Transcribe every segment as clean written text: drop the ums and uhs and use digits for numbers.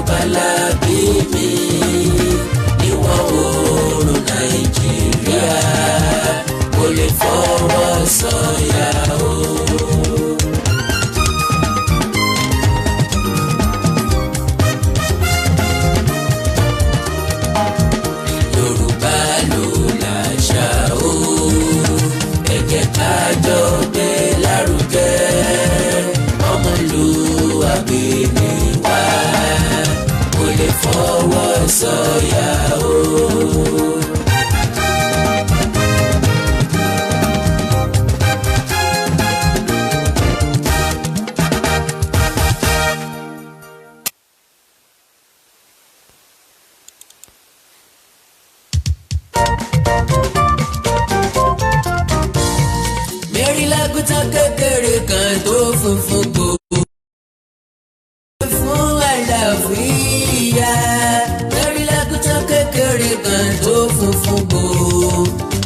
Yorùbá la bí mi níwọ̀ oòrùn Nàìjíríà kò lè fọwọ́ sọ̀yà o. Yorùbá ló láṣà o, ẹ jẹ́ ká jọ gbé lárugẹ. Ọmọlúwàbí ni wá, kò lè fọwọ́ sọ̀yà o. Mary lágùntàn kékeré kan tó funfun gbò fún àlàáfíà. Mary lágùntàn kékeré kan tó funfun gbò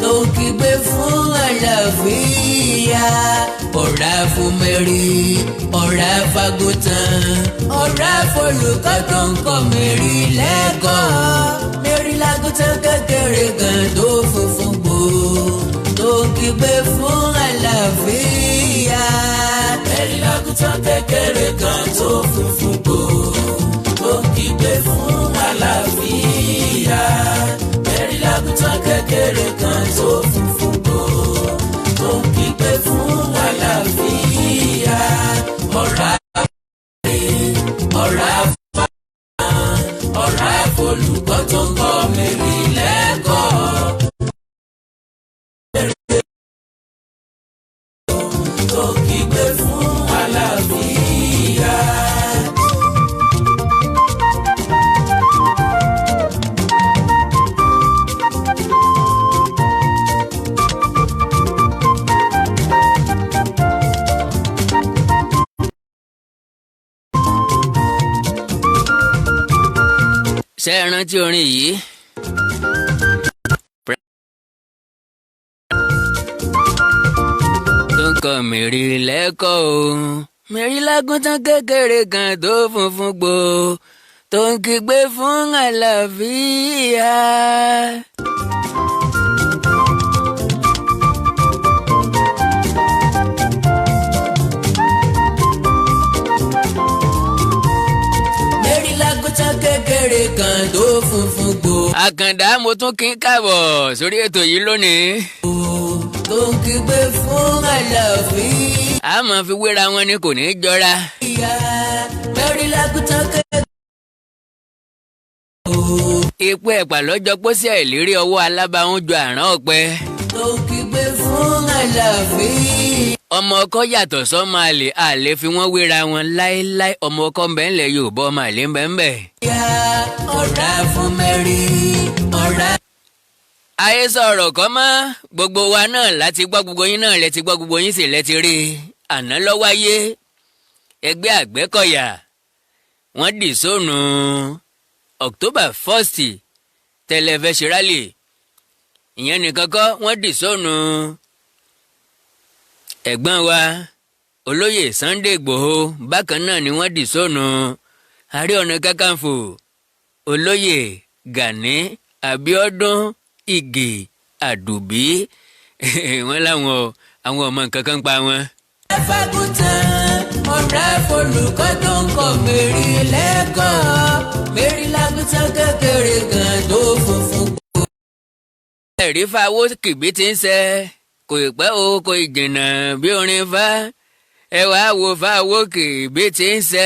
tó kígbe fún àlàáfíà. Ọ̀rá fún Mary, ọ̀rá fàgùntàn, ọ̀rá fọlùkọ́ tó ń kọ́ Mary lẹ́kọ̀ọ́. Mary lágùntàn kékeré kan tó funfun gbò tó kígbe fún àlàáfíà. Mary lágùntàn kékeré kan tó funfun gbò tó kígbe fún àlàáfíà. Mary lágùntàn kékeré kan tó funfun gbò tó kígbe fún àlàáfíà. Ọ̀rá ọ̀rá ọ̀rá olùkọ́ tó ń kọ́ Mary lẹ́kọ̀ọ́. Tó kígbe fún àlàáfíà. Ṣé ẹ rántí orin yìí? Tó ń kọ́ Mary lẹ́kọ̀ọ́ o. Mary lágùntàn kékeré kan tó funfun gbò tó ń kígbe fún àlàáfíà. Mary lágùntàn kékeré kan tó funfun gbò. Àkàndá mo tún kí n káàbọ̀ sórí ètò yìí lónìí. Tó ń kígbe fún àlàáfíà. A máa fi wéra wọn ni kò ní í jọra. Mary lágùntàn kékeré. Epo ẹ̀pà lọ́jọ́ pósí àìlérí ọwọ́ alábàáhùn ju àrán ọ̀pẹ. Tó ń kígbe fún àlàáfíà. Ọmọ ọkọ yàtọ̀ sọ́mọ àlè, àlè fi wọ́n wéra wọn láéláé. Ọmọ ọkọ ń bẹ ńlẹ̀ Yorùbá, ọmọ àlè ń bẹ ń bẹ. Ọ̀rá fún Mary, ọ̀rá. Ayé sọ̀rọ̀ kọ́ mọ́ gbogbo wa náà láti gbọ́, gbogbo yín náà lẹ ti gbọ́, gbogbo yín sì lẹ ti rí i. Àná ló wáyé ẹgbẹ́ Àgbẹ̀kọ̀yà wọ́n dì sóònù October 1st tẹlẹfẹsẹ̀ rally. Ìyẹn nìkan kọ́, wọ́n dì sóònù ẹ̀gbọ́n wa olóyè Sunday Igboho. Bákan náà ni wọ́n dì sóònù Ààrẹ Ọ̀nà Kakanfò olóyè Gani Abiodun Ige Àdùbí. Wọ́n láwọn àwọn ọmọ nǹkan kan pa wọn. Fàgùntàn ọ̀rá olùkọ́ tó ń kọ́ Mary lẹ́kọ̀ọ́. Mary lágùntàn kékeré kan tó funfun gbò. Ẹ̀rí fáwọ́ kìbí ti ń ṣe kò pẹ́ o kò jìnnà bí orin fa. Ẹ wá wo fáwọ́ kìbí ti ń ṣe.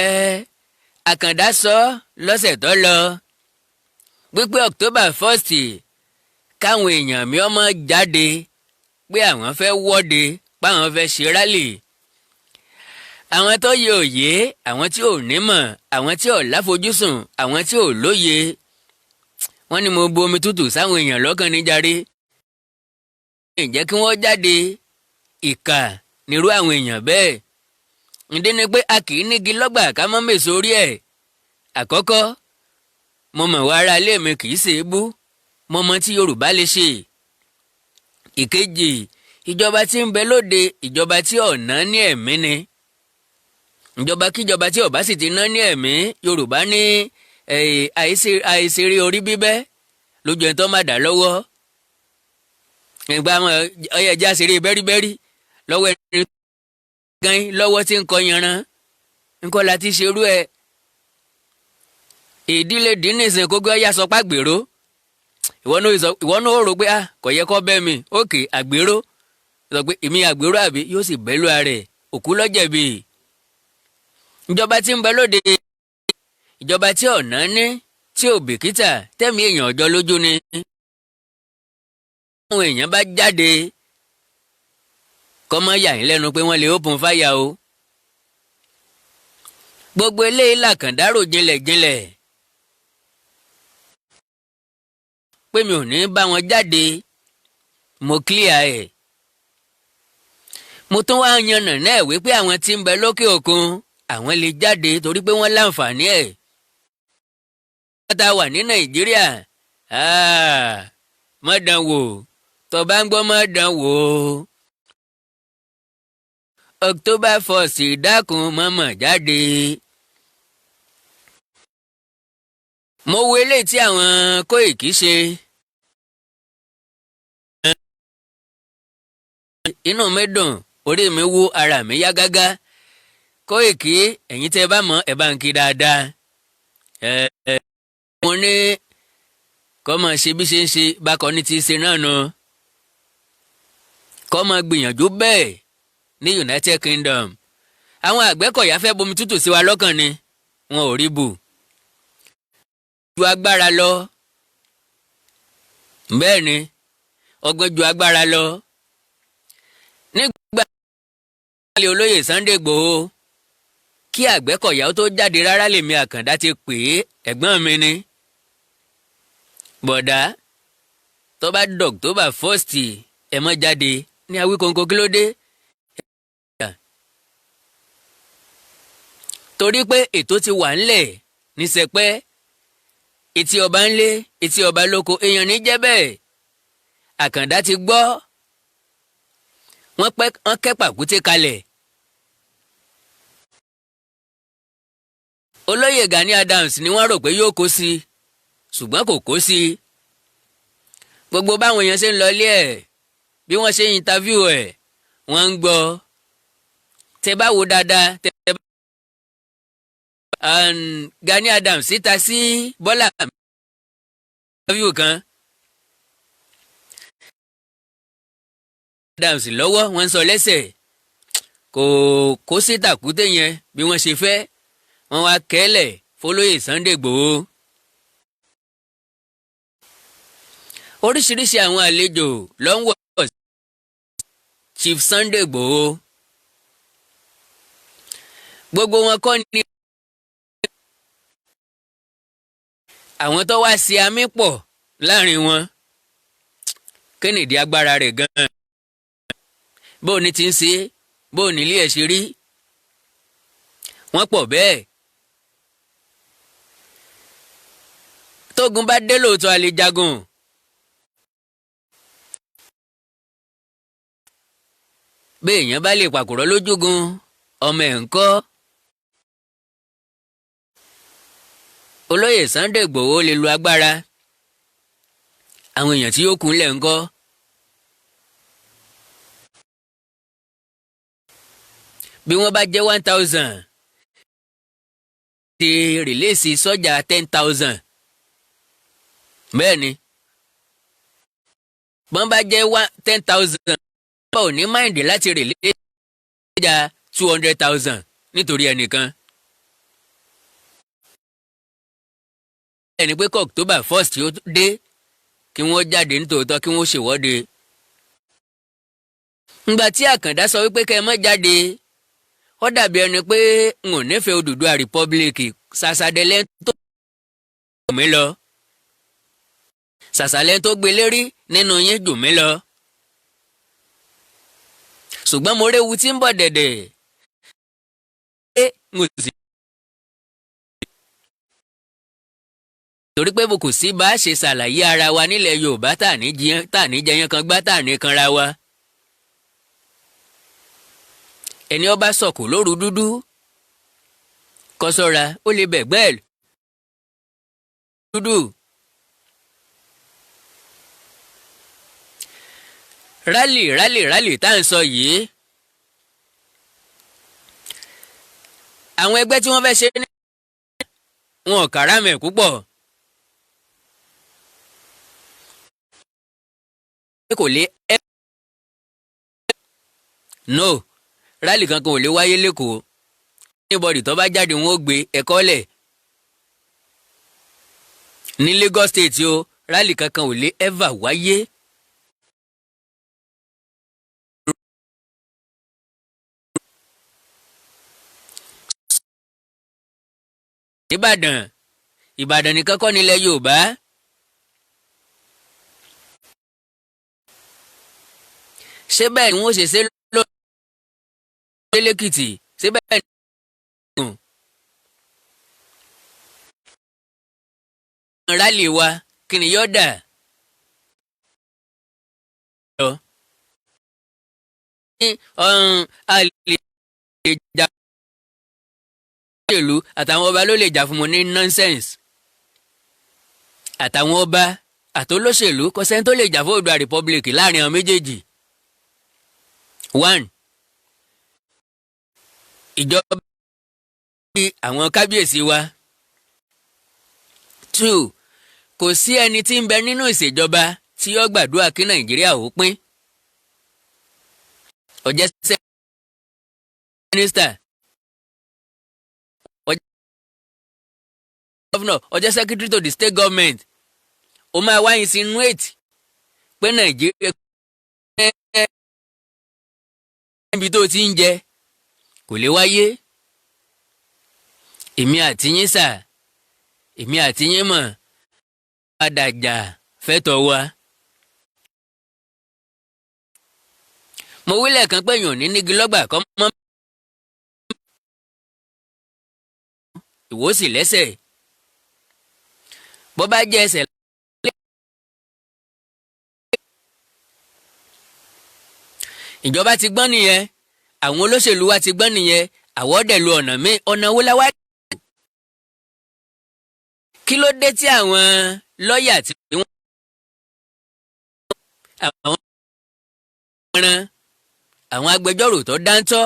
Àkàndá sọ lọ́sẹ̀ tó lọ wípé October 1st káwọn èèyàn mi ọmọ jáde pé àwọn fẹ́ wọ́de páwọn fẹ́ ṣe rálì. Àwọn tó yẹ òye, àwọn tí ò nímọ̀, àwọn tí ò láfojúsùn, àwọn tí ò lóye, wọ́n ní mo bu omi tútù sáwọn èèyàn lọ́kàn níjàre. Ǹjẹ́ kí wọ́n jáde? Ìkà nírú àwọn èèyàn bẹ́ẹ̀. Ǹdí ni pé a kì í nígi lọ́gbà ká mọ́ mèso orí ẹ̀. Àkọ́kọ́, mo mọ̀ wá ara ilé mi kì í ṣe é bú, mo mọ tí Yorùbá lè ṣe. Ìkejì, ìjọba tí ń bẹ lóde ìjọba tí ọ̀nà ní ẹ̀mí ni. Ìjọba kíjọba tí ọba sì ti ná ní ẹ̀mí, Yorùbá ní àìsèré orí bíbẹ́ lójú ẹni tó má dà lọ́wọ́ ìgbà wọn ọyẹ ẹja ṣeré bẹ́rìbẹ́rì lọ́wọ́ ẹni gan lọ́wọ́ tí ń kọ yanran nǹkan láti ṣerú ẹ̀ ìdílé dínìsìn kó gbé ọyá sọpá gbèrò ìwọ náà ó rò pé kò yẹ kó bẹ́ mi òkè àgbèrò sọ pé èmi àgbèrò àbí yóò sì bẹ́lú ara ẹ̀ òkú lọ́jẹ̀bi ìjọba tí ń bẹ lóde ìjọba tí ọ̀nà ní tí ò bìkítà tẹ̀mí èèyàn ọjọ́ lójú ni àwọn èèyàn bá jáde kọ́mọ yà yín lẹ́nu pé wọ́n lè open fire o gbogbo eléyìí làkàndárò jinlẹ̀jinlẹ̀ pé mi ò ní bá wọn jáde mo clear ẹ̀ mo tún wá yànnà náà wípé àwọn tí ń bẹ lókè òkun àwọn lè jáde torí pé wọ́n láǹfààní ẹ̀ tá a wà ní Nàìjíríà má dán wò tó bá ń gbọ́ má dán wò October 1st dákun mọ́mọ́ jáde. mo wo eléyìí tí àwọn Kóìkì ṣe inú mi dùn orí mi wú ara mi yá gágá Kóìkì ẹ̀yin tẹ́ ẹ bá mọ̀ ẹ bá ń kí dáadáa mo ní kọ́ máa ṣe bí ṣe ń ṣe bákan ní ti ṣe náà nù kọ́ máa gbìyànjú bẹ́ẹ̀ ní United Kingdom àwọn Àgbẹ̀kọ̀yà fẹ́ bomi tútù sí wa lọ́kàn ni wọn ò rí bù ju agbára lọ bẹ́ẹ̀ ni ọgbọ́n ju agbára lọ nígbà tí olóyè Sunday Igboho kí Àgbẹ̀kọ̀yà ó tó jáde rárá lèmi Àkàndá ti pè é ẹ̀gbọ́n mi ni bọ̀dá tó bá October 1st ẹ mọ́ jáde ní Awíkonko kí ló dé torí pé ètò ti wà ńlẹ̀ ní sẹpẹ́ etí ọba ńlé etí ọba lóko èèyàn ní jẹ́ bẹ́ẹ̀ Àkàndá ti gbọ́ wọ́n kẹ́ pàkúté kalẹ̀ olóyè Gani Adams ni wọ́n rò pé yóò kó sí ṣùgbọ́n kò kó sí gbogbo báwọn èèyàn ṣe ń lọlé ẹ̀ bí wọ́n ṣe ń interview ẹ̀ wọ́n ń gbọ́ tẹ́ bá wo dáadáa tẹ́ bá Gani Adams síta sí Bọ́lá interview kan Adams lọ́wọ́ wọ́n ń sọ lẹ́sẹ̀ kò sí tàkúté yẹn bí wọ́n ṣe fẹ́ wọ́n wá kẹ́lẹ̀ fọlọ́yè Sunday Igboho oríṣiríṣi àwọn àlejò ló ń wọ̀ Chief Sunday Igboho gbogbo wọn kọ́ ni àwọn tó wá sí àmì pọ̀ láàrin wọn kí nìdí agbára rẹ̀ gan-an bó ní ti ń ṣe bó ní ilé ẹ̀ ṣe rí wọ́n pọ̀ bẹ́ẹ̀ tógun bá dé lóòótọ́ a lè jagun bí èèyàn bá lè pàkúrọ̀ lójúgun ọmọ ẹ̀ ń kọ́ olóyè Sunday Igboho lè lo agbára àwọn èèyàn tí yóò kúnlẹ̀ ń kọ́ bí wọ́n bá jẹ́ 1000 ti rìlẹ́sì sọ́jà 10,000 bẹ́ẹ̀ ni bọ́n bá jẹ́ 10,000 bá ò ní máìndì láti rìlẹ́sì sọ́jà 200,000 nítorí ẹnìkan. ẹni pé kọ́ October 1st ó dé kí wọ́n jáde nítòótọ́ kí wọ́n ṣèwọ́de. ǹgbà tí Àkàndá sọ wípé kẹ́ ẹ má jáde ó dàbí ẹni pé n ò nífẹ̀ẹ́ Odùduwà Republic ṣàṣàdẹ̀lẹ́ tó jù mí lọ ṣàṣàlẹ́ tó gbé lérí nínú yín jù mí lọ. ṣùgbọ́n mo réwu tí ń bọ̀ dẹ̀dẹ̀ torí pé kò sí bá a ṣe ṣàlàyé ara wa nílẹ̀ Yorùbá tà ní jẹyàn kan gbá tà ní kanra wa. ẹni ó bá sọ̀kò lóru dúdú kó ṣọ́ra ó lè bẹ̀gbẹ́ ẹ̀ dúdú. rálì tá à ń sọ yìí àwọn ẹgbẹ́ tí wọ́n fẹ́ ṣe ní wọn ò káràmẹ̀ púpọ̀. kò lè no rálì kankan ò lè wáyé lẹ́kọ̀ọ́ anybody tó bá jáde wọn ó gbé ẹ̀kọ́ lẹ̀ ní Lagos State o rálì kankan ò lè ever wáyé. Ìbàdàn nìkan kọ́ nílẹ̀ Yorùbá. ṣé bẹ́ẹ̀ ni wọ́n ṣe ṣe lẹ́lẹ́kìtì ṣé bẹ́ẹ̀ ni rálì wa kí ni yóò dà. a lè jà ìlú àtàwọn ọba ló lè jà fún mo ní nonsense àtàwọn ọba àtolóṣèlú kò sẹ́ni tó lè jà fún Oòduà Republic láàrin àwọn méjèèjì. 1. ìjọba bí àwọn kábíyèsí wa. 2. kò sí ẹni tí ń bẹ nínú ìṣèjọba tí ó gbàdúrà kí Nàìjíríà ó pín. ó jẹ́ mínísítà governor ó jẹ́ secretary to the state government ó máa wá insinuate pé Nàìjíríà níbi tó ti ń jẹ kò lè wáyé. èmi àti yín sà èmi àti yín mọ̀ padà jà fẹ́tọ̀ wa. mo wílẹ̀ kan pé èèyàn ní nígi lọ́gbà kọ́ mọ́ ìwọ sì lẹ́sẹ̀ bó bá jẹ́ ẹsẹ̀ ìjọba ti gbọ́n nìyẹn àwọn olóṣèlú wa ti gbọ́n nìyẹn àwọ̀ dẹ̀ lu ọ̀nà míì ọ̀nà wo la wá. kí ló dé tí àwọn lọ́ọ̀yà tí wọ́n àwọn agbẹjọ́rò tó dáńtọ́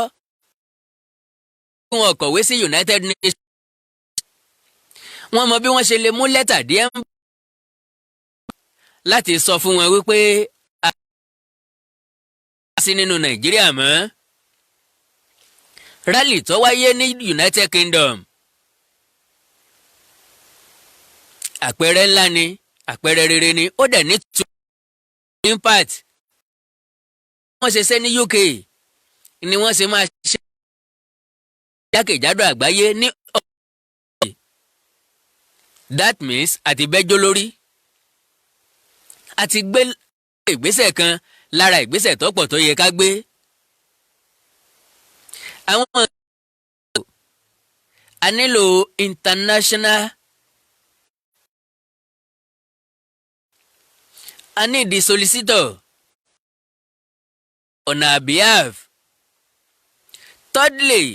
wọn kọ̀wé sí United Nations wọ́n mọ bí wọ́n ṣe lè mú lẹ́tà díẹ̀ láti sọ fún wọn wípé a sí nínú Nàìjíríà mọ́. rálì tó wáyé ní United Kingdom àpẹẹrẹ ńlá ni àpẹẹrẹ rere ni ó dẹ̀ ní impact. wọ́n ṣe ṣe ní UK ni wọ́n ṣe máa ṣe jákèjádò àgbáyé ní that means àti bẹ́jọ́ lórí àti gbé ìgbésẹ̀ kan lára ìgbésẹ̀ tó pọ̀ tó yẹ ká gbé. àwọn a nílò international a ní the solicitor on our behalf. Thirdly,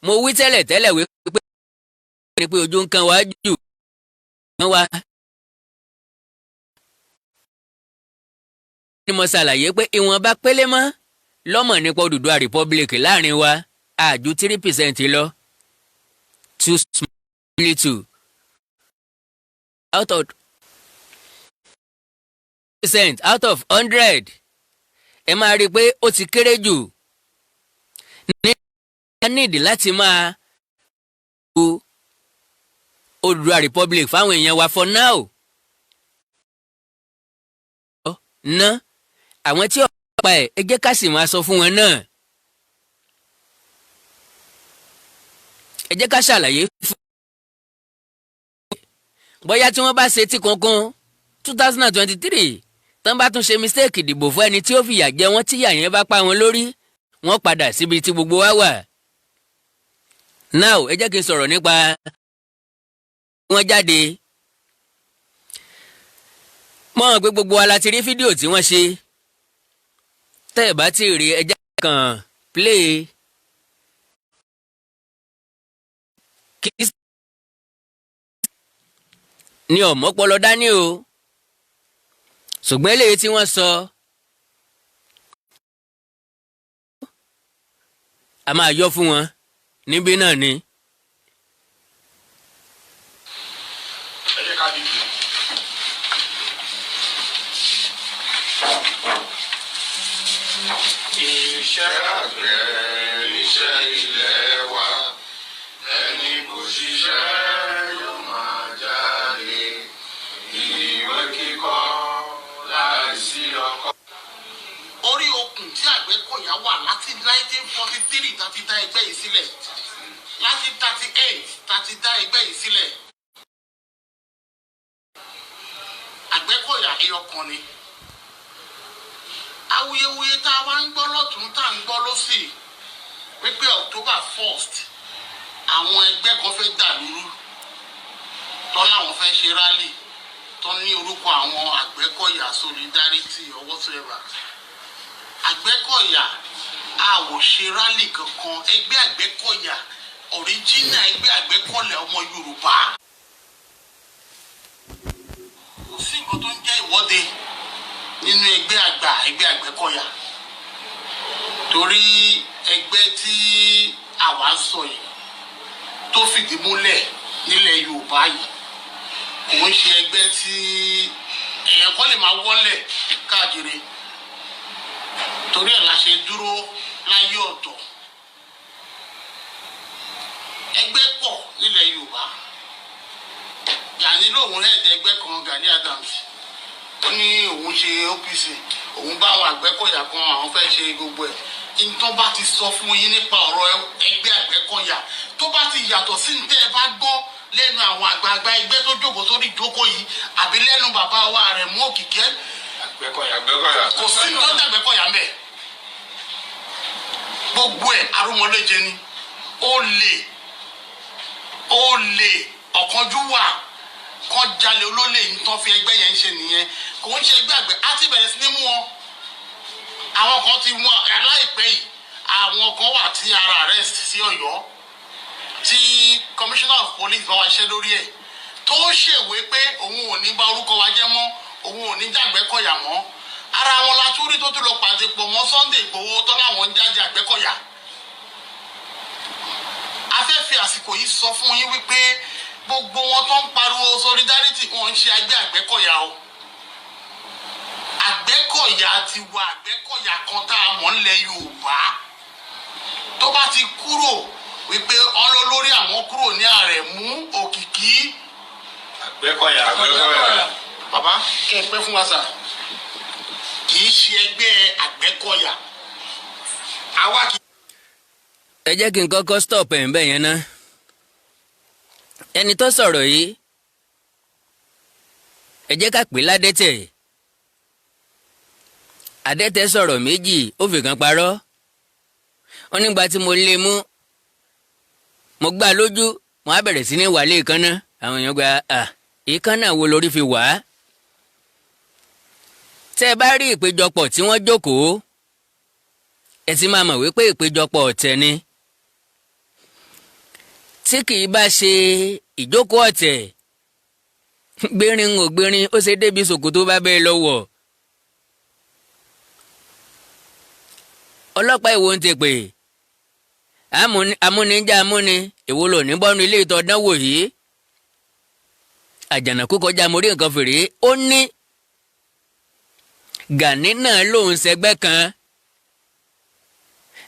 mo wí tẹ́lẹ̀ wípé pé ojú ń kan wá jù wọ́n wá. ni mo ṣàlàyé pé ìwọ̀nba pélé mọ́ lọ́mọ̀ nípa Odùduwà Republic láàrin wa àjù 3% lọ. too small to out of percent out of 100 ẹ máa rí i pé ó ti kéré jù ní nídìí láti máa wo Odùduwà Republic fáwọn èèyàn wa for now. ná àwọn tí ọ̀pọ̀ pa ẹ̀ ẹ jẹ́ ká sì máa sọ fún wọn náà. ẹ jẹ́ ká ṣàlàyé fún bóyá tí wọ́n bá ṣe tí kankan 2023 tán bá tún ṣe mistake ìdìbò fún ẹni tí ó fìyà jẹ wọ́n tíyà yẹn bá pa wọn lórí wọ́n padà síbi tí gbogbo wa wà. now ẹ jẹ́ kí n sọ̀rọ̀ nípa wọ́n jáde. mo hàn pé gbogbo wa la ti rí fídíò tí wọ́n ṣe tẹ́ ẹ̀ bá ti rí ẹ jẹ́ kàn play ní ọ̀mọ́pọlọ dání o ṣùgbọ́n eléyìí tí wọ́n sọ a máa yọ fún wọn níbí náà ni. Iṣẹ́ àgbẹ̀ níṣẹ́ ilẹ̀ wa, ẹni kò ṣiṣẹ́ yóò máa jalè. Ìwé kíkọ láìsí ọkọ. Orí okùn tí Àgbẹ̀kọ̀yà wà láti 1943 tá ti dá ẹgbẹ́ yìí sílẹ̀, láti 38 tá ti dá ẹgbẹ́ yìí sílẹ̀. Àgbẹ̀kọ̀yà ẹyọkan ni. Awuyewuye tá a wá ń gbọ́ lọ́tún tá a ń gbọ́ lọ́sì wípé October 1st àwọn ẹgbẹ́ kan fẹ́ dàlúrú tọ́ láwọn fẹ́ ṣe rálì tọ́ ní orúkọ àwọn Àgbẹ̀kọ̀yà solidarity or whatsoever. Àgbẹ̀kọ̀yà a ò ṣe rálì kankan. Ẹgbẹ́ Àgbẹ̀kọ̀yà original ẹgbẹ́ Àgbẹ̀kọ̀yà ọmọ Yorùbá. Kò sí nǹkan tó ń jẹ́ ìwọ́de nínú ẹgbẹ́ Àgbẹ̀kọ̀yà torí ẹgbẹ́ tí àwa sọ yìí tó fìdí múlẹ̀ nílẹ̀ Yorùbá yìí kò ń ṣe ẹgbẹ́ tí èèyàn kan lè máa wọlé káàkiri torí ẹ̀ la ṣe dúró láyé ọ̀tọ̀. Ẹgbẹ́ pọ̀ nílẹ̀ Yorùbá. Gani lóun ẹ̀dẹ̀ ẹgbẹ́ kan Gani Adams ó ní òun ṣe OPC òun bá àwọn Àgbẹ̀kọ̀yà kan àwọn fẹ́ ṣe gbogbo ẹ̀. Nǹkan bá ti sọ fún yín nípa ọ̀rọ̀ ẹgbẹ́ Àgbẹ̀kọ̀yà tó bá ti yàtọ̀ sí ní tẹ́ ẹ bá gbọ́ lẹ́nu àwọn àgbààgbà ẹgbẹ́ tó jókòó sórí ìjókòó yìí àbí lẹ́nu bàbá wa Àrẹ̀mú Òkìkí Àgbẹ̀kọ̀yà kò sí ní tó ń dàgbẹ́kọ̀yà ń bẹ̀. Gbogbo ẹ̀ arúmọléje ni olè ọ̀kánjúwà kan jalè olólè yìí tán fi ẹgbẹ́ yẹn ń ṣe nìyẹn kò ń ṣe ẹgbẹ́ àgbẹ̀ á ti bẹ̀rẹ̀ sí ní mú wọn. Àwọn kan ti wọn aláìpẹ́ yìí àwọn kan wà tí ara arrest sí Ọ̀yọ́ tí commissioner of police bá wa ṣe lórí ẹ̀ tó ṣèwé pé òun ò ní bà orúkọ wa jẹ́ mọ́ òun ò ní jàgbẹ́kọ̀yà mọ́. Ara wọn la tún rí tó tún lọ pàdé pọ̀ mọ́ Sunday Igboho tó láwọn ń jáde Àgbẹ̀kọ̀yà. A fẹ́ fi àsìkò yìí sọ fún yín wípé gbogbo wọn tó ń pariwo solidarity wọn ń ṣe ẹgbẹ́ Àgbẹ̀kọ̀yà o. Àgbẹ̀kọ̀yà ti wà Àgbẹ̀kọ̀yà kan tá a mọ̀ nílẹ̀ Yorùbá tó bá ti kúrò wípé ọlọ́lórí àwọn kúrò ní Àrẹ̀mú Òkìkí. Àgbẹ̀kọ̀yà. Bàbá kẹ́ ẹ pẹ́ fún wa sà kì í ṣe ẹgbẹ́ Àgbẹ̀kọ̀yà. Àwa kì í. ẹ jẹ́ kí n kọ́kọ́ stop ẹ̀ ń bẹ̀ yẹn ná. ẹni tó sọ̀rọ̀ yìí ẹ jẹ́ ká pè ládẹ́tẹ̀. Adẹ́tẹ̀ sọ̀rọ̀ méjì ó fi kan parọ́. wọ́n nígbà tí mo lé mú mo gbá lójú wọ́n á bẹ̀rẹ̀ sí ní wàlé ìkànnà àwọn èèyàn gba ìkànnà wo lórí fi wà á. tẹ́ ẹ bá rí ìpéjọpọ̀ tí wọ́n jókòó ẹ ti máa mọ̀ wípé ìpéjọpọ̀ ọ̀tẹ̀ ni. tí kì í bá ṣe ìjókòó ọ̀tẹ̀ gbérin ò gbérin ó ṣe débi ṣòkòtò bá bẹ́ẹ̀ lọ́wọ́. ọlọ́pàá ìwo ń ti pè amúnijá amúni èwo lò ní bọ́nu ilé ìtọ́ dánwò yìí. Àjànàkú kọjá mo rí nǹkan fèrè ó ní Gani náà lòun ṣẹgbẹ́ kan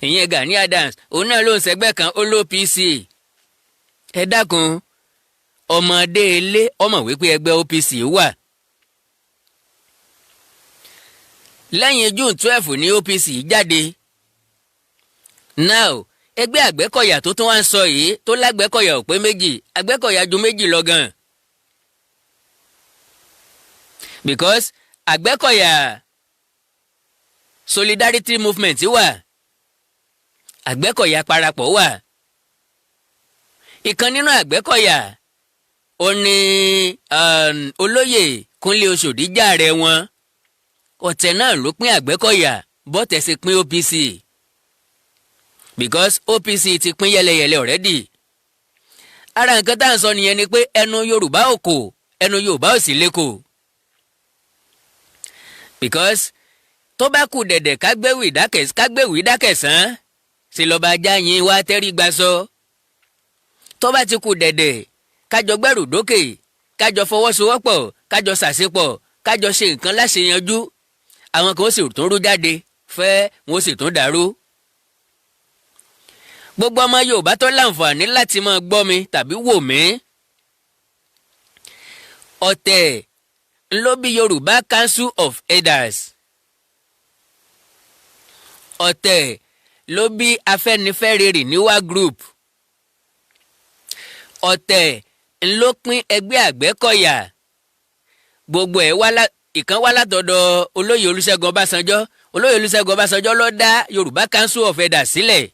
ìyẹn Gani Adams òun náà lòun ṣẹgbẹ́ kan ó l'OPC. ẹ dákun ọmọdé ilé ọmọ wípé ẹgbẹ́ OPC wà. lẹ́yìn June 12 ní OPC jáde. now ẹgbẹ́ Àgbẹ̀kọ̀yà tó tún wá ń sọ yìí tó lágbẹ̀kọ̀yà ò pé méjì Àgbẹ̀kọ̀yà ju méjì lọ gan. because Àgbẹ̀kọ̀yà solidarity movement wà Àgbẹ̀kọ̀yà parapọ̀ wà. ìkan nínú Àgbẹ̀kọ̀yà ó ní olóyè Kúnlé Oṣòdì jàre wọn. ọ̀tẹ̀ náà ló pín Àgbẹ̀kọ̀yà bọ́tẹ̀ sì pín OPC because OPC ti pín yẹlẹyẹlẹ already. ara nǹkan tá à ń sọ nìyẹn ni pé ẹnu Yorùbá ò kò ẹnu Yorùbá ò sì lékò. Because tó bá kù dẹ̀dẹ̀ kágbéwì dákẹ̀sán sì lọ́ba ajá yín wá tẹ́rí gbaṣọ. Tó bá ti kù dẹ̀dẹ̀ kájọ gbẹ́rù dókè kájọ fọwọ́sowọ́pọ̀ kájọ ṣàṣepọ̀ kájọ ṣe nǹkan láṣeyanjú àwọn kan ó sì tún rú jáde fẹ́ wọn ó sì tún dàrú. Gbogbo ọmọ Yorùbá tó láǹfààní láti máa gbọ́ mi tàbí wò mí. Ọ̀tẹ̀ ló bí Yorùbá Council of Elders. Ọ̀tẹ̀ ló bí Afẹ́nifẹ́re Renewal Group. Ọ̀tẹ̀ ló pín ẹgbẹ́ Àgbẹ̀kọ̀yà. Gbogbo ẹ̀ ìkan wá látọ̀dọ̀ olóyè Olúṣẹ́gun Ọbásanjọ́. Olóyè Olúṣẹ́gun Ọbásanjọ́ ló dá Yorùbá Council of Elders sílẹ̀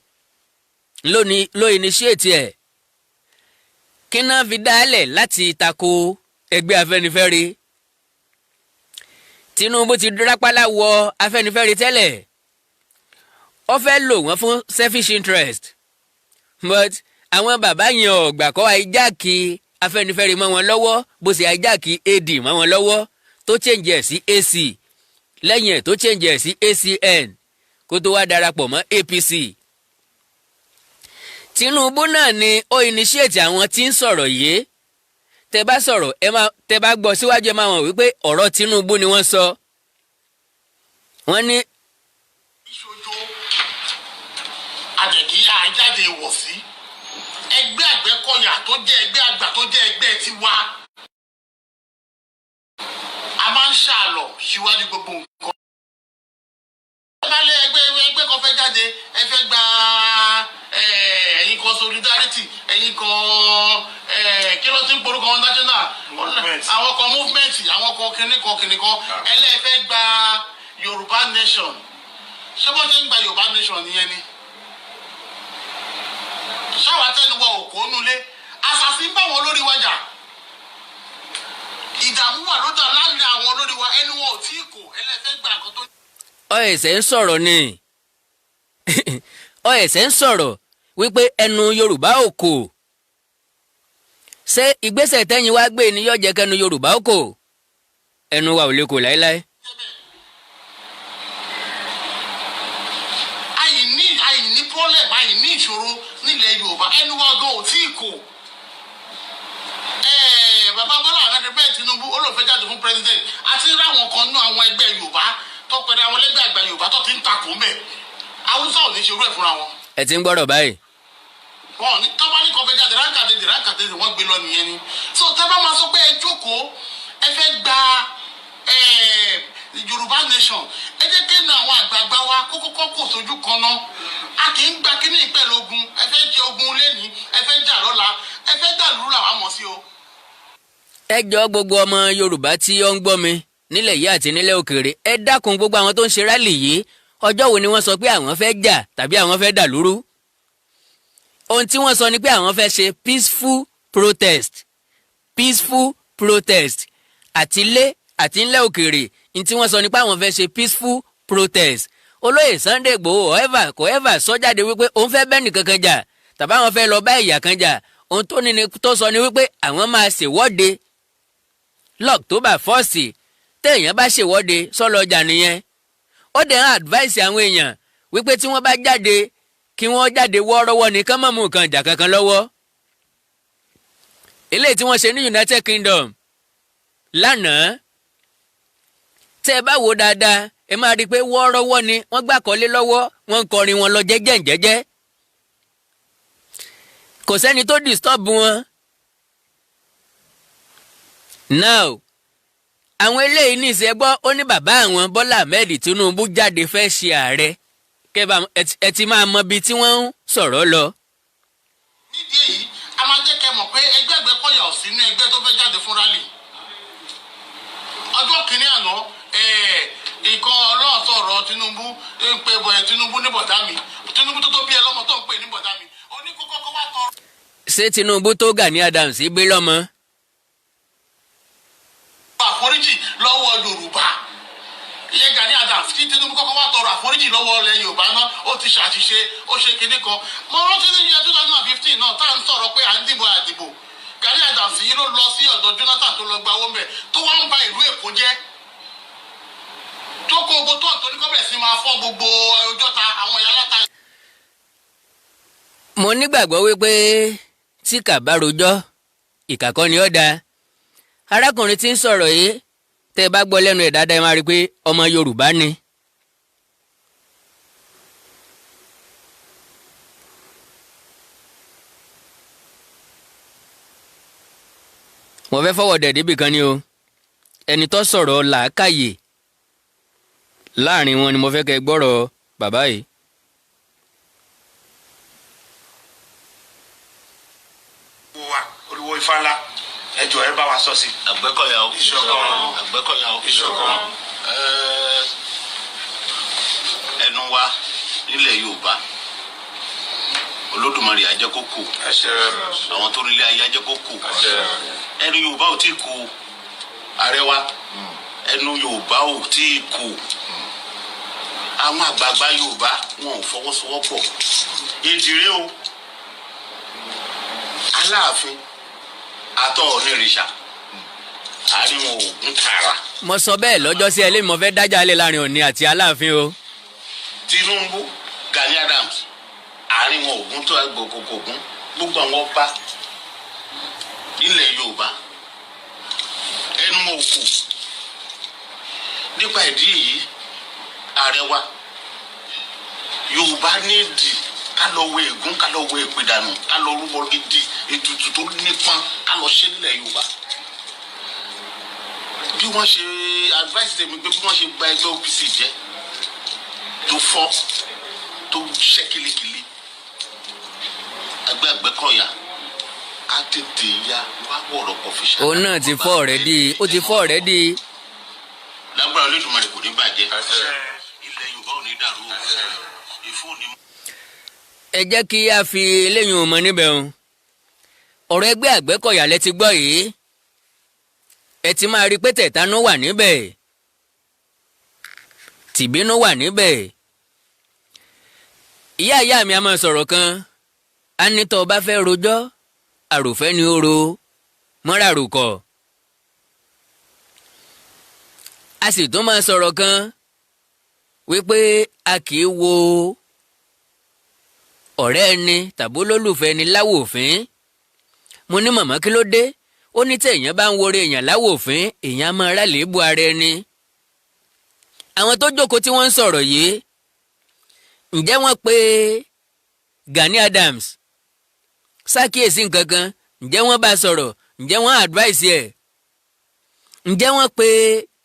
ló initiate ẹ̀. Kí náà fi dálẹ̀ láti tako ẹgbẹ́ Afẹ́nifẹ́re. Tinubu ti rápálá wọ Afẹ́nifẹ́re tẹ́lẹ̀. Ó fẹ́ lò wọ́n fún selfish interest. But àwọn bàbá yẹn ọ̀gbà kọ́ àìjáàkì Afẹ́nifẹ́re mọ́ wọn lọ́wọ́ bó ṣe àìjáàkì AD mọ́ wọn lọ́wọ́ tó change ẹ̀ sí AC lẹ́yìn ẹ̀ tó change ẹ̀ sí ACN kó tó wá darapọ̀ mọ́ APC. Tinubu náà ni ó initiate àwọn tí ń sọ̀rọ̀ yìí. Tẹ́ bá sọ̀rọ̀ tẹ́ bá gbọ́ síwájú ẹ máa mọ̀ wípé ọ̀rọ̀ Tinubu ni wọ́n sọ. Wọ́n ní. ìṣojú àjẹ̀kí àjáde wọ̀ sí ẹgbẹ́ Àgbẹ̀kọ̀yà tó jẹ́ ẹgbẹ́ àgbà tó jẹ́ ẹgbẹ́ tiwa. A máa ń ṣàlọ̀ síwájú gbogbo nǹkan. Ìbálẹ̀ ẹgbẹ́ kan fẹ́ jáde ẹ fẹ́ gba ẹ̀yin kan solidarity ẹ̀yin kan kí ló ti ń porúkọ wọn national àwọn kan movement àwọn kan kìnìkan ẹlẹ́fẹ́ gba Yorùbá nation ṣé bó ṣe ń gba Yorùbá nation nìyẹn ni ṣáwá tẹnuwọ òkò nulẹ̀ assassin bá wọn lórí wájà ìdààmú wà lọ́dọ̀ láàrin àwọn olórí wa ẹnu wọn ò tí ì kò ẹlẹ́fẹ́ gba nǹkan tó. Ọ ẹ̀sẹ̀ ń sọ̀rọ̀ ni ọ ẹ̀sẹ̀ ń sọ̀rọ̀ wípé ẹnu Yorùbá ò kò. Ṣé ìgbésẹ̀ tẹ́yìn wá gbé ni yóò jẹ́ kẹ́nu Yorùbá ò kò? Ẹnu wa ò lè kò láéláé. àìní problem àìní ìṣòro nílẹ̀ Yorùbá ẹnu wa gan ò tí ì kò. Bàbá Bọ́lá Ahmed bẹ́ẹ̀ Tinubu olóòfẹ́ jáde fún president àti ráwọn kan nú àwọn ẹgbẹ́ Yorùbá tó pẹ̀lú àwọn ẹlẹ́gbẹ́ àgbà Yorùbá tó ti ń takò ń bẹ̀. Haúsá ò ní ṣerú ẹ̀ fúnra wọn. Ẹ ti ń gbọ́rọ̀ báyìí. Wọ́n ní tọ́ba ní kọfẹ́ jáde ránkàtẹ́dì wọ́n gbé lọ nìyẹn ni. So tẹ́ bá máa sọ pé ẹ jókòó ẹ fẹ́ gba Yorùbá nation ẹ jẹ́ kí ní àwọn àgbààgbà wa kókókó kò sójú kan náà. A kì í gba kíní ìpẹ́lú ogun ẹ fẹ́ jẹ ogun lẹ́nìí ẹ fẹ́ jà lọ́la ẹ fẹ́ jà lúrú làwọn mọ̀ sí o. Ẹ jọ gbogbo ọmọ Yorùbá tí ó ń gbọ́ mi nílẹ̀ yìí àti nílẹ̀ òkèèrè ẹ dákun gbogbo àwọn tó ń ṣe rálì yìí ọjọ́ wo ni wọ́n sọ pé àwọn fẹ́ jà tàbí àwọn fẹ́ dà lúrú. Ohun tí wọ́n sọ ni pé àwọn fẹ́ ṣe peaceful protest àtilé àti ńlẹ̀ òkèèrè ní tí wọ́n sọ ni pé àwọn fẹ́ ṣe peaceful protest. Olóyè Sunday Igboho kò ever sọ jáde wípé òun fẹ́ bẹ́ẹ̀ nìkankan jà tàbí àwọn fẹ́ lọ bá ẹ̀yà kan jà. Ohun tó sọ ni wípé àwọn máa ṣèwọ́de l'October 1st téèyàn bá ṣèwọ́de sọ́lọ́ ọjà nìyẹn. Ó dẹ̀ ń advice àwọn èèyàn wípé tí wọ́n bá jáde kí wọ́n jáde wọ́ọ́rọ́wọ́ ní kán má mú nǹkan ìjà kankan lọ́wọ́. Eléyìí tí wọ́n ṣe ní United Kingdom lánàá tẹ́ ẹ bá wò dáadáa ẹ máa rí i pé wọ́ọ́rọ́wọ́ ni wọ́n gbà kọ́lé lọ́wọ́ wọ́n ń kọrin wọn lọ jẹ́jẹ́. Kò sẹ́ni tó disturb wọn. Now àwọn eléyìí ní ìṣẹ́ gbọ́ ó ní bàbá àwọn Bọ́lá Ahmed Tinubu jáde fẹ́ ṣe ààrẹ kẹ́bà ẹ ti máa mọ ibi tí wọ́n ń sọ̀rọ̀ lọ. Nídìí èyí a máa jẹ́ kẹ́ mọ̀ pé ẹgbẹ́ Àgbẹ̀kọ̀yà ò sí ní ẹgbẹ́ tó fẹ́ jáde fún rálì. Ọjọ́ kìíní àná ìkan ọlọ́run sọ̀rọ̀ Tinubu ń pe Tinubu ní bọ̀dá mi Tinubu tó bí ẹ lọ́mọ tó ń pè ní bọ̀dá mi oníkókó wá tọrọ. Ṣé Tinubu tó Gani Adams gbé lọ́mọ? Àforíjì lọ́wọ́ Yorùbá ìyẹn Gani Adams kí Tinubu kọ́kọ́ wá tọrọ àforíjì lọ́wọ́ ilẹ̀ Yorùbá náà ó ti ṣàṣìṣe ó ṣe kinní kan mo rántí ní year 2015 náà tá à ń sọ̀rọ̀ pé à ń dìbò àdìbò Gani Adams Adams yìí ló lọ sí ọ̀dọ̀ Jonathan tó lọ gba owó mẹ́ tó wá ń ba ìlú Èkó jẹ́ tó kó gbogbo tó nítorí kọ́ bẹ̀rẹ̀ sí máa fọ́ gbogbo Ọjọ́ta àwọn ìyá aláta. mo nígbàgbọ́ wípé tí kà bá rojọ́ ìkà kọ́ ni ó dáa. arákùnrin tí ń sọ̀rọ̀ yìí tẹ́ ẹ bá gbọ́ lẹ́nu ẹ̀ dáadáa ẹ máa rí i pé ọmọ Yorùbá ni. mo fẹ́ fọwọ́ dẹ̀ débì kan ni o ẹni tó sọ̀rọ̀ làákàyè láàrin wọn ni mo fẹ́ kẹ́ gbọ́rọ̀ bàbá yìí. olùwò Ifálá ẹjọ ẹ bá wa sọ sí. Àgbẹ̀kọ̀yà o. Ìṣọ̀kan. Àgbẹ̀kọ̀yà o. Ìṣọ̀kan. Ẹnu wa nílẹ̀ Yorùbá Olódùmarè á jẹ́ kó kù. Àṣẹ. Àwọn tó nílé ayé á jẹ́ kó kù. Àṣẹ. Ẹnu Yorùbá ò tí kù. Ààrẹ wa ẹnu Yorùbá ò tí kù. Àwọn àgbààgbà Yorùbá wọn ò fọwọ́sowọ́pọ̀. Èdìrẹ́ o. Aláàfin àtọ̀ onírìṣà àárín wọn ò ń tààrà. mo sọ bẹ́ẹ̀ lọ́jọ́ sí ẹlẹ́mi mo fẹ́ dájà lé láàrin Ọọ̀ni àti Aláàfin o. Tinubu Gani Adams àárín wọn ògún tó agbòkòkògún gbogbo àwọn ọba nílẹ̀ Yorùbá ẹnu wọn ò kù. Nípa ìdí èyí ààrẹ wa Yorùbá nídìí ká lọ wé ègún ká lọ wé èpè dànù ká lọ rúbọ gidi ètùtù tó nípọn ká lọ ṣe nílẹ̀ Yorùbá. Bí wọ́n ṣe advice tèmi pé bí wọ́n ṣe gba ẹgbẹ́ OPC jẹ́ tó fọ́ tó ṣẹ́ kílékílé ẹgbẹ́ Àgbẹ̀kọ̀yà ká tètè ya wá wọ̀rọ̀ kọ fi ṣe. òun náà ti fọ́ ọ̀rẹ́ di ó ti fọ́ ọ̀rẹ́ di. Lágbára Olódùmarè kò ní bàjẹ́ ilẹ̀ Yorùbá ò ní dàrú ìfún ni. ẹ jẹ́ kí a fi eléyìí mọ níbẹ̀ o ọ̀rọ̀ ẹgbẹ́ Àgbẹ̀kọ̀yà lẹ ti gbọ́ yìí ẹ ti máa rí pé tẹ̀tánú wà níbẹ̀ tìbínú wà níbẹ̀. ìyá mi a máa sọ̀rọ̀ kan a ní tó o bá fẹ́ rojọ́ àròfẹ́ ni ó ro mọ́ra rùkọ̀. a sì tún máa sọ̀rọ̀ kan wípé a kì í wo ọ̀rẹ́ ẹni tàbí olólùfẹ́ ẹni láwòfín. mo ní màmá kí ló dé ó ní tí èèyàn bá ń wọre èèyàn láwòfín èèyàn máa rà léèbù ara ẹni. àwọn tó jókòó tí wọ́n ń sọ̀rọ̀ yìí ǹjẹ́ wọ́n pe Gani Adams ṣàkíyèsí nǹkan kan ǹjẹ́ wọ́n bá sọ̀rọ̀ ǹjẹ́ wọ́n advice ẹ̀ ǹjẹ́ wọ́n pe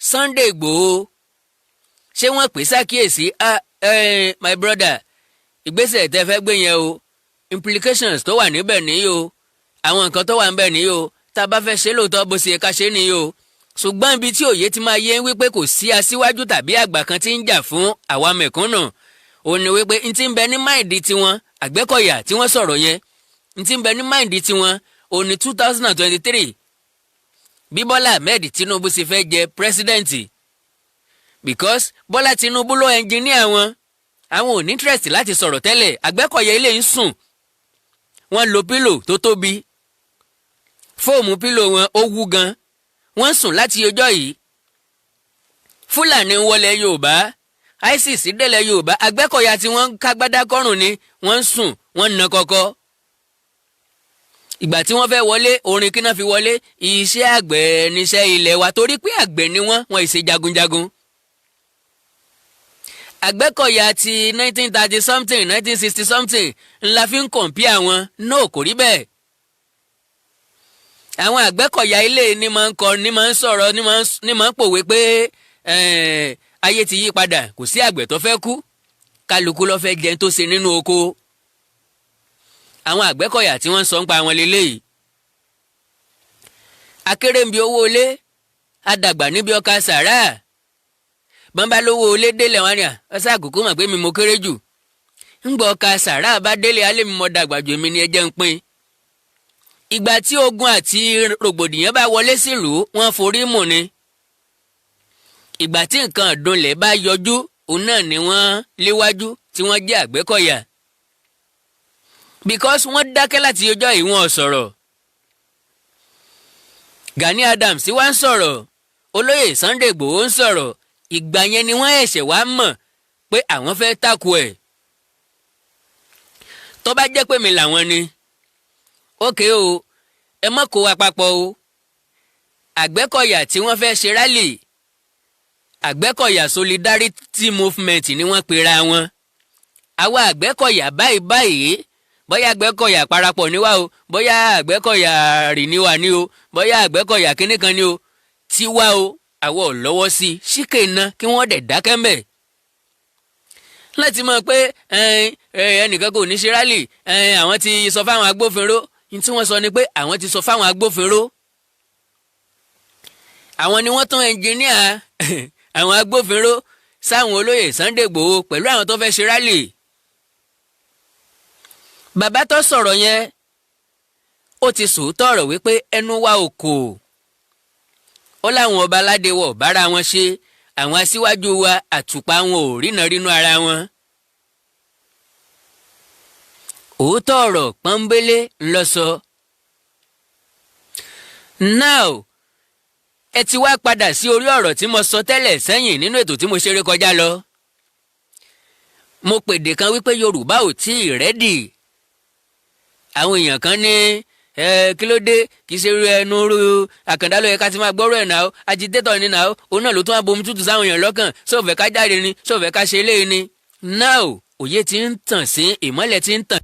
Sunday Igboho ṣé wọ́n pè ṣàkíyèsí my brother ìgbésẹ̀ tẹ́ fẹ́ gbé yẹn o implications tó wà níbẹ̀ nìyí o àwọn nǹkan tó wà níbẹ̀ nìyí o tá a bá fẹ́ ṣe lóòótọ́ bó ṣe ká ṣe nìyí o ṣùgbọ́n ibi tí òye ti máa yé wípé kò sí aṣíwájú tàbí àgbà kan tí ń jà fún àwa mẹ̀kúnnù ó ní wípé n ti ń bẹ ní máìndì tiwọn Àgbẹ̀kọ̀yà tí wọ́n sọ̀rọ̀ yẹn n ti ń bẹ ní máìndì tiwọn ó ní 2023 bí Bọ́lá Ahmed Tinubu sì fẹ́ jẹ pírẹsidẹ́ǹtì because Bọ́lá Tinubu ló ẹnjìníà wọn àwọn ò ní interest láti sọ̀rọ̀ tẹ́lẹ̀ Àgbẹ̀kọ̀yà ilé ń sùn wọ́n lo pílò tó tóbi fóòmù pílò wọn ó wú gan wọ́n sùn láti ọjọ́ yìí Fúlàní ń wọlé Yorùbá ISIS délẹ̀ Yorùbá Àgbẹ̀kọ̀yà tí wọ́n ń kágbádá kọ́rùn ni wọ́n ń sùn wọ́n ń na kọ́kọ́ ìgbà tí wọ́n fẹ́ wọlé orin kíná fi wọlé iṣẹ́ àgbẹ̀ níṣẹ́ ilẹ̀ wa torí pé àgbẹ̀ ni wọ́n ìṣe jagunjagun. Àgbẹ̀kọ̀yà ti 1930 something 1960 something ńlá fi ń kọ̀ǹpìà wọn náà kò rí bẹ́ẹ̀. àwọn Àgbẹ̀kọ̀yà ilé ni máa ń kọ ni máa ń sọ̀rọ̀ ni máa ń pòwe pé ayé ti yí padà kò sí àgbẹ̀ tó fẹ́ kú kálukú ló fẹ́ jẹun tó ṣe nínú oko. àwọn Àgbẹ̀kọ̀yà tí wọ́n sọ ń pa wọn lélẹ́yìí. akéré ń bi owó ilé adàgbà níbi ọkà sàrà bọ́n bá lówó ilé délẹ̀ wọn ni ọ̀sẹ̀ àkókò mọ̀ pé mi mo kéré jù ńgbọ́ ọkà sàrà bá délé alẹ́ mi mọ́ dàgbà jù èmi ni ẹ jẹ́ ń pín. ìgbà tí ogun àti rògbòdìyàn bá wọlé sílùú wọ́n forí mù ni. ìgbà tí nǹkan ọ̀dùnlẹ̀ bá yọjú òun náà ni wọ́n léwájú tí wọ́n jẹ́ Àgbẹ̀kọ̀yà because wọ́n dákẹ́ láti ọjọ́ yìí wọ́n sọ̀rọ̀. Gani Adams wá ń sọ̀rọ̀ olóyè Sunday Igboho ń sọ̀rọ̀ ìgbà yẹn ni wọ́n ẹ̀ṣẹ̀ wá mọ̀ pé àwọn fẹ́ tako ẹ̀. tó bá jẹ́ pé mi làwọn ni ókè o ẹ mọ́ kó wa papọ̀ o. Àgbẹ̀kọ̀yà tí wọ́n fẹ́ ṣe rálì Àgbẹ̀kọ̀yà Solidarity Movement ni wọ́n pera wọn. àwa Àgbẹ̀kọ̀yà báyìí bóyá Àgbẹ̀kọ̀yà parapọ̀ níwá o bóyá Àgbẹ̀kọ̀yà rì níwá ni o bóyá Àgbẹ̀kọ̀yà kíní kan ni o tiwa o àwọ̀ lọ́wọ́ sí i síkè iná kí wọ́n dẹ̀ dákẹ́ mbẹ̀. láti mọ̀ pé ẹnìkan kò ní ṣe rálì àwọn ti sọ fáwọn agbófinró ní tí wọ́n sọ ni pé àwọn ti sọ fáwọn agbófinró. àwọn ni wọ́n tún ẹnjìníà àwọn agbófinró sáwọn olóyè Sunday Igboho pẹ̀lú àwọn tó fẹ́ ṣe rálì. bàbá tó sọ̀rọ̀ yẹn ó ti sòótọ́ ọ̀rọ̀ wípé ẹnu wa ò kò. ó láwọn ọba aládé wọ̀ bára wọn ṣe àwọn aṣíwájú wa àtùpà wọn ò ríná rínú ara wọn. òótọ́ ọ̀rọ̀ pọ́nbélé ńlọ sọ. now ẹ ti wá padà sí orí ọ̀rọ̀ tí mo sọ tẹ́lẹ̀ sẹ́yìn nínú ètò tí mo ṣeré kọjá lọ. mo pèdè kan wípé Yorùbá ò tí ì rẹ́dì. àwọn èèyàn kan ní kí ló dé kì í ṣe ẹnu rú Àkàndá ló yẹ ká ti máa gbọ́rọ̀ ẹ̀ náà agitétọ̀ ni náà òun náà ló tún wá bomi tútù sáwọn èèyàn lọ́kàn sóòfẹ́ ká jáde ni sóòfẹ́ ká ṣe eléyìí ni. now òye ti ń tàn sí ìmọ́lẹ̀ ti ń tàn.